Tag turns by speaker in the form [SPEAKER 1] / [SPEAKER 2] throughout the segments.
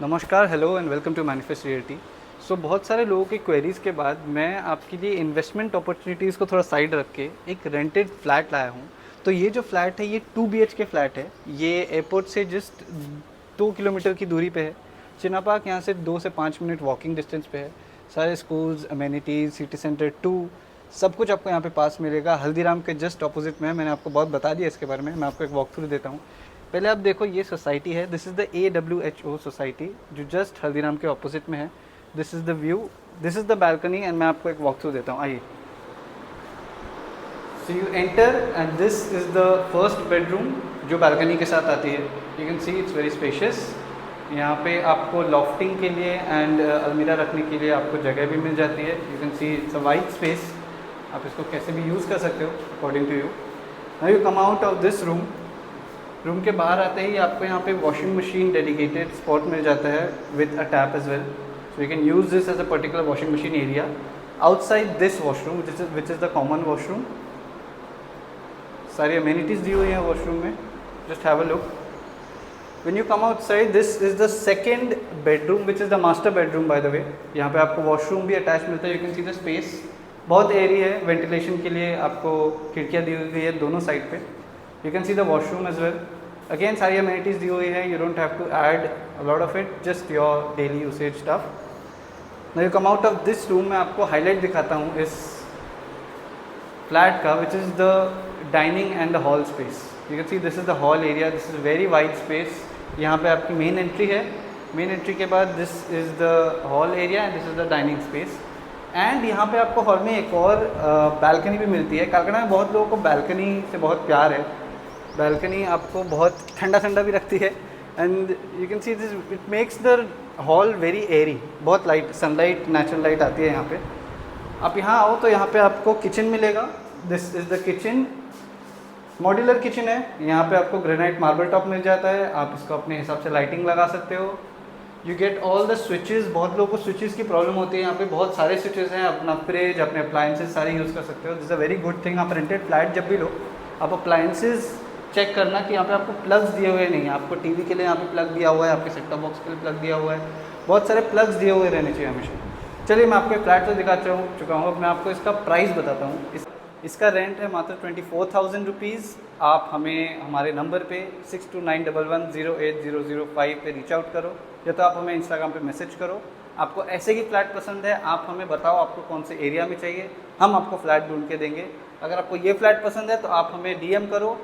[SPEAKER 1] नमस्कार, hello and welcome to manifest reality. So बहुत सारे लोगों की क्वेरीज़ के बाद मैं आपके लिए इन्वेस्टमेंट अपॉर्चुनिटीज़ को थोड़ा साइड रख के एक रेंटेड फ्लैट लाया हूँ। तो ये जो फ्लैट है ये 2 BHK फ्लैट है। ये एयरपोर्ट से जस्ट 2 किलोमीटर की दूरी पे है। चिना पार्क यहाँ से 2 से 5 मिनट वॉकिंग डिस्टेंस पे है। सारे स्कूल्स, अमेनिटीज़, सिटी सेंटर 2 सब कुछ आपको यहाँ पे पास मिलेगा। हल्दीराम के जस्ट ऑपोजिट में है। मैंने आपको बहुत बता दिया इसके बारे में, मैं आपको एक वॉक थ्रू देता हूँ। पहले आप देखो, ये सोसाइटी है, this is the AWHO society जो जस्ट हल्दीराम के ऑपोजिट में है। This is the view, this is the balcony and मैं आपको एक वॉक थ्रू देता हूँ, आइए। So you enter and this is the first bedroom जो बैल्कनी के साथ आती है। You can see it's very spacious. यहाँ पे आपको लॉफ्टिंग के लिए एंड अलमीरा रखने के लिए आपको जगह भी मिल जाती है। You can see it's a wide space, आप इसको कैसे भी यूज़ कर सकते हो according to you. Now you come out of this room के बाहर आते ही आपको यहाँ पे वॉशिंग मशीन डेडिकेटेड स्पॉट मिल जाता है with a tap as well. So you can use this as a particular washing machine area. Outside this washroom which is the common washroom, सारी अमेनिटीज़ दी हुई हैं वॉशरूम में, just have a look. When you come outside, this is the second bedroom which is the master bedroom by the way. यहाँ पे आपको washroom भी attach मिलता है। You can see the space, बहुत एरी है वेंटिलेशन के लिए, आपको खिड़कियाँ दी हुई है दोनों साइड पे। You can see the washroom as well. Again सारी अमेनिटीज़ दी हुई है, you don't have to add a lot of it, just your daily usage stuff. Now you come out of this room, मैं आपको highlight दिखाता हूँ इस flat का, which is the dining and the hall space. You can see this is the hall area, this is very wide space. यहाँ पे आपकी main entry है, मेन एंट्री के बाद this is the hall area and this is the dining space. And यहाँ पे आपको hall में एक और बैल्कनी भी मिलती है। कालकाना में बहुत लोगों को बैल्कनी से बहुत प्यार है। बैल्कनी आपको बहुत ठंडा ठंडा भी रखती है and you can see this, it makes the hall very Airy. बहुत लाइट सनलाइट, नेचुरल लाइट आती है यहाँ पे। आप यहाँ आओ तो यहाँ पे आपको किचन मिलेगा। This is the kitchen, modular kitchen है। यहाँ पे आपको ग्रेनाइट मार्बल टॉप मिल जाता है, आप इसको अपने हिसाब से लाइटिंग लगा सकते हो। You get all the switches, बहुत लोगों को स्विचेस की प्रॉब्लम होती है। यहाँ पे बहुत सारे स्विचेस हैं, अपना फ्रिज, अपने अप्लायंसेस सारे यूज़ कर सकते हो। This a very good thing. आप रेंटेड फ्लैट जब भी लो, आप अप्लायंसेस चेक करना कि यहाँ पे आपको प्लग्स दिए हुए नहीं हैं। आपको टीवी के लिए यहाँ पे प्लग दिया हुआ है, आपके सेट टॉप बॉक्स के लिए प्लग दिया हुआ है, बहुत सारे प्लग्स दिए हुए रहने चाहिए हमेशा। चलिए मैं आपको फ्लैट तो दिखा चुका हूँ, अब मैं आपको इसका प्राइस बताता हूँ। इसका रेंट है मात्र 24,000 रुपीज़। आप हमें हमारे नंबर पे 6291108005 पे रीच आउट करो, या तो आप हमें इंस्टाग्राम पे मैसेज करो। आपको ऐसे ही फ्लैट पसंद है, आप हमें बताओ आपको कौन से एरिया में चाहिए, हम आपको फ्लैट ढूंढ के देंगे। अगर आपको ये फ्लैट पसंद है तो आप हमें DM करो,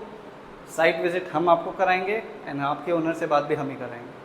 [SPEAKER 1] साइट विजिट हम आपको कराएंगे एंड आपके ओनर से बात भी हम ही कराएंगे।